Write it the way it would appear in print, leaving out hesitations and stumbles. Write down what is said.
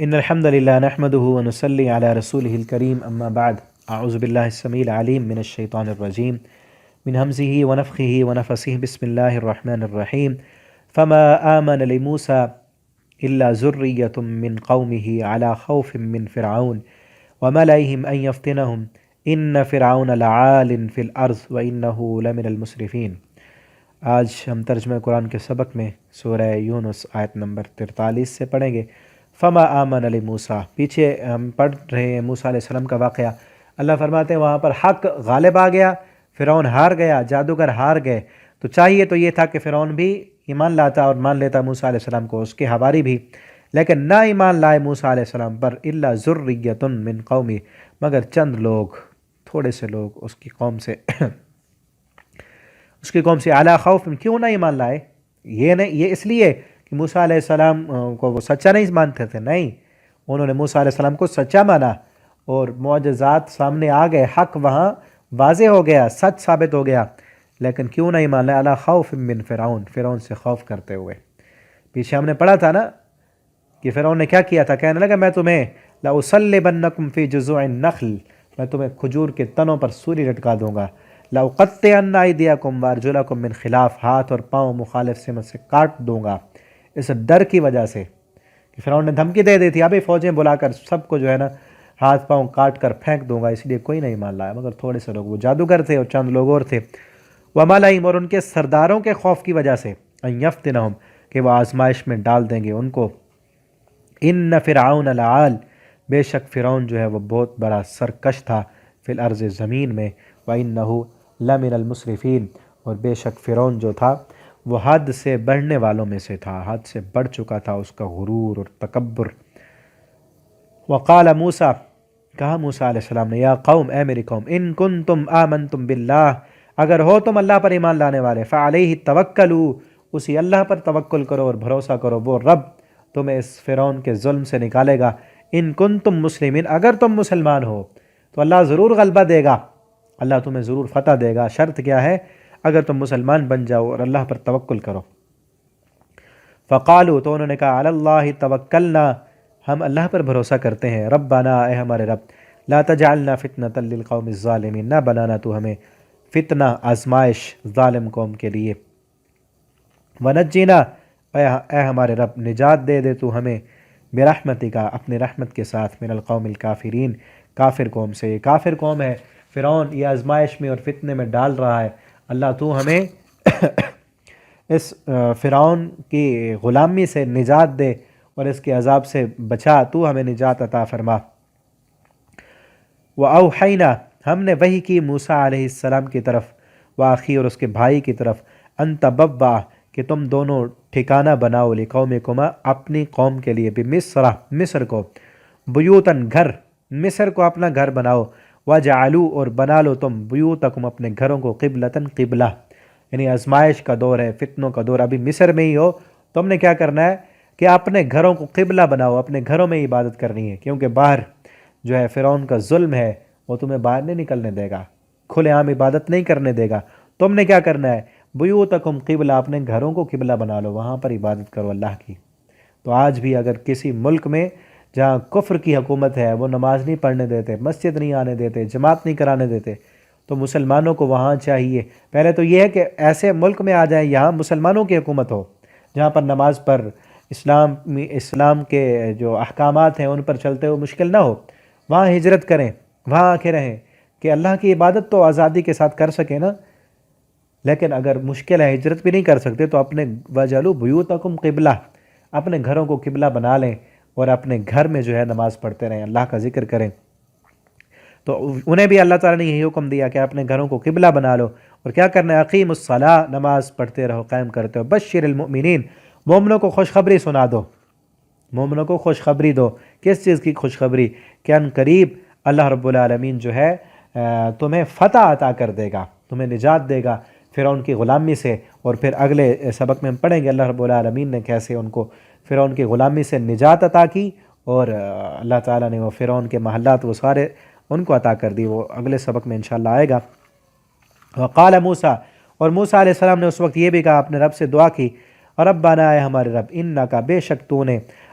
إن الحمد لله نحمده ونصلي على رسوله الكريم أما بعد أعوذ بالله السميع العليم من الشيطان الرجيم من همزه ونفخه ونفسه بسم الله الرحمن الرحيم فما آمن لموسى إلا ذرية من قومه على خوف من فرعون وملئهم أن يفتنهم إن فرعون لعال في الأرض وإنه لمن المسرفين۔ آج ہم ترجمہ قرآن کے سبق میں سورہ یونس آیت نمبر 43 سے پڑھیں گے۔ فما آمن علی موسیٰ، پیچھے ہم پڑھ رہے ہیں موسیٰ علیہ السلام کا واقعہ۔ اللہ فرماتے ہیں وہاں پر حق غالب آ گیا، فرعون ہار گیا، جادوگر ہار گئے۔ تو چاہیے تو یہ تھا کہ فرعون بھی ایمان لاتا اور مان لیتا موسیٰ علیہ السلام کو، اس کے حواری بھی، لیکن نہ ایمان لائے موسیٰ علیہ السلام پر الا ذریۃ من قومی، مگر چند لوگ، تھوڑے سے لوگ اس کی قوم سے اعلیٰ خوف، کیوں نہ ایمان لائے؟ یہ اس لیے کہ موسیٰ علیہ السلام کو وہ سچا نہیں مانتے تھے، نہیں، انہوں نے موسیٰ علیہ السلام کو سچا مانا اور معجزات سامنے آ گئے، حق وہاں واضح ہو گیا، سچ ثابت ہو گیا، لیکن کیوں نہ ایمان لائے؟ اعلیٰ خوف من فرعون سے خوف کرتے ہوئے۔ پیچھے ہم نے پڑھا تھا نا کہ فرعون نے کیا کیا تھا، کہنے لگا میں تمہیں لأصلبنکم فی جذوع النخل، میں تمہیں کھجور کے تنوں پر سولی لٹکا دوں گا، لأقطعن ایدیکم وارجلکم من خلاف، ہاتھ اور پاؤں مخالف سمت سے کاٹ دوں گا، اس ڈر کی وجہ سے کہ فرعون نے دھمکی دے دی تھی ابھی فوجیں بلا کر سب کو جو ہے نا ہاتھ پاؤں کاٹ کر پھینک دوں گا، اس لیے کوئی نہیں مان لایا مگر تھوڑے سے لوگ، وہ جادوگر تھے اور چند لوگ اور تھے۔ وَمَلَئِهِمْ، اور ان کے سرداروں کے خوف کی وجہ سے، أَن يَفْتِنَهُمْ، کہ وہ آزمائش میں ڈال دیں گے ان کو۔ إِنَّ فِرْعَوْنَ لَعَالٍ، بے شک فرعون جو ہے وہ بہت بڑا سرکش تھا، فی الارض، زمین میں، وَإِنَّهُ لَمِنَ الْمُسْرِفِينَ، اور بے شک فرعون جو تھا وہ حد سے بڑھنے والوں میں سے تھا، حد سے بڑھ چکا تھا اس کا غرور اور تکبر۔ وقال موسیٰ، کہا موسیٰ علیہ السلام نے، یا قوم، اے میری قوم، ان کنتم آمنتم باللہ، اگر ہو تم اللہ پر ایمان لانے والے، فعلیہ توکلوا، اسی اللہ پر توکل کرو اور بھروسہ کرو، وہ رب تمہیں اس فرعون کے ظلم سے نکالے گا۔ ان کنتم مسلمین، اگر تم مسلمان ہو تو اللہ ضرور غلبہ دے گا، اللہ تمہیں ضرور فتح دے گا، شرط کیا ہے؟ اگر تم مسلمان بن جاؤ اور اللہ پر توکل کرو۔ فقالوا، تو انہوں نے کہا، علی اللہ توکلنا، ہم اللہ پر بھروسہ کرتے ہیں، ربنا، اے ہمارے رب، لا تجعلنا فتنة للقوم الظالمین، نہ بنانا تو ہمیں فتنہ، آزمائش ظالم قوم کے لیے، ونجینا، اے ہمارے رب نجات دے تو ہمیں، برحمتک، اپنے رحمت کے ساتھ، من القوم الکافرین، کافر قوم سے، یہ کافر قوم ہے، فرعون یہ آزمائش میں اور فتنے میں ڈال رہا ہے، اللہ تو ہمیں اس فرعون کی غلامی سے نجات دے اور اس کے عذاب سے بچا، تو ہمیں نجات عطا فرما۔ وَأَوْحَيْنَا، ہم نے وحی کی موسیٰ علیہ السلام کی طرف، وآخی، اور اس کے بھائی کی طرف، أَن تَبَوَّأَ، کہ تم دونوں ٹھکانہ بناؤ، لِقَوْمِكُمَا، اپنی قوم کے لیے، بِمِصْرَ، مصر کو، بیوتاً، گھر، مصر کو اپنا گھر بناؤ، وَجَعَلُوا، اور بنا لو تم، بیوتکم، اپنے گھروں کو، قبلةً، قبلہ، یعنی آزمائش کا دور ہے، فتنوں کا دور، ابھی مصر میں ہی ہو، تم نے کیا کرنا ہے کہ اپنے گھروں کو قبلہ بناؤ، اپنے گھروں میں عبادت کرنی ہے، کیونکہ باہر جو ہے فرعون کا ظلم ہے، وہ تمہیں باہر نہیں نکلنے دے گا، کھلے عام عبادت نہیں کرنے دے گا، تم نے کیا کرنا ہے، بیوتکم قبلہ، اپنے گھروں کو قبلہ بنا لو، وہاں پر عبادت کرو اللہ کی۔ تو آج بھی اگر کسی ملک میں جہاں کفر کی حکومت ہے، وہ نماز نہیں پڑھنے دیتے، مسجد نہیں آنے دیتے، جماعت نہیں کرانے دیتے، تو مسلمانوں کو وہاں چاہیے پہلے تو یہ ہے کہ ایسے ملک میں آ جائیں یہاں مسلمانوں کی حکومت ہو، جہاں پر نماز پر اسلام کے جو احکامات ہیں ان پر چلتے ہوئے مشکل نہ ہو، وہاں ہجرت کریں، وہاں آ کے رہیں کہ اللہ کی عبادت تو آزادی کے ساتھ کر سکیں نا، لیکن اگر مشکل ہے، ہجرت بھی نہیں کر سکتے، تو اپنے وَجَعَلُوا بُيُوتَكُمْ قِبْلَةً، اپنے گھروں کو قبلہ بنا لیں اور اپنے گھر میں جو ہے نماز پڑھتے رہیں، اللہ کا ذکر کریں۔ تو انہیں بھی اللہ تعالیٰ نے یہی حکم دیا کہ اپنے گھروں کو قبلہ بنا لو، اور کیا کرنا ہے، اقیم الصلاۃ، نماز پڑھتے رہو، قائم کرتے ہو، بشر المؤمنین، مومنوں کو خوشخبری سنا دو، مومنوں کو خوشخبری دو، کس چیز کی خوشخبری؟ کہ ان قریب اللہ رب العالمین جو ہے تمہیں فتح عطا کر دے گا، تمہیں نجات دے گا فرعون کی غلامی سے۔ اور پھر اگلے سبق میں ہم پڑھیں گے اللہ رب العالمین نے کیسے ان کو فرعون کی غلامی سے نجات عطا کی، اور اللہ تعالیٰ نے وہ فرعون کے محلات وہ سارے ان کو عطا کر دی، وہ اگلے سبق میں انشاءاللہ آئے گا۔ وقال موسیٰ، اور موسیٰ علیہ السلام نے اس وقت یہ بھی کہا، اپنے رب سے دعا کی، ربنا، اے ہمارے رب، انکا، بے شک تو نے،